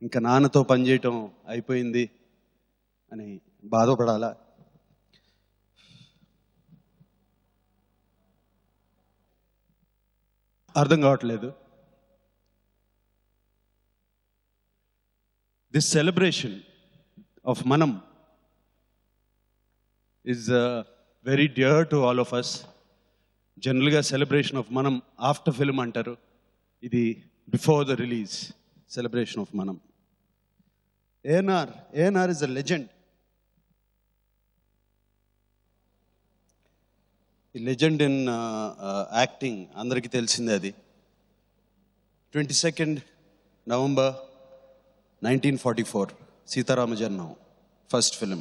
ఇంకా నాన్నతో పనిచేయటం అయిపోయింది అని బాధపడాలా? అర్థం కావట్లేదు. This celebration of Manam is very dear to all of us. జనరల్గా celebration of Manam after film అంటారు, ఇది before the release celebration of Manam. ANR is a legend. ఈ లెజెండ్ ఇన్ యాక్టింగ్ అందరికీ తెలిసిందే. అది 22nd November 1944 Sitarama Janmam first film.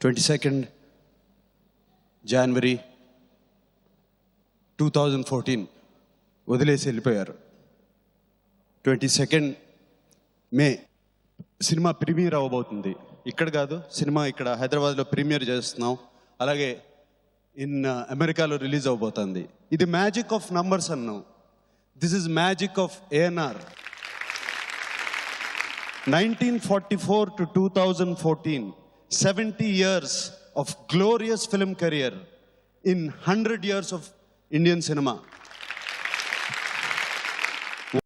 22nd January 2014 వదిలేసి వెళ్ళిపోయారు. 22nd May cinema premier అవ్వబోతుంది. ఇక్కడ కాదు, సినిమా ఇక్కడ హైదరాబాద్లో ప్రీమియర్ చేస్తున్నాం. అలాగే అమెరికాలో రిలీజ్ అవ్వబోతుంది. ఇది మ్యాజిక్ ఆఫ్ నంబర్స్ అన్నాం. This is magic of ANR. 1944 to 2014, 70 years of glorious film career in 100 years of Indian cinema.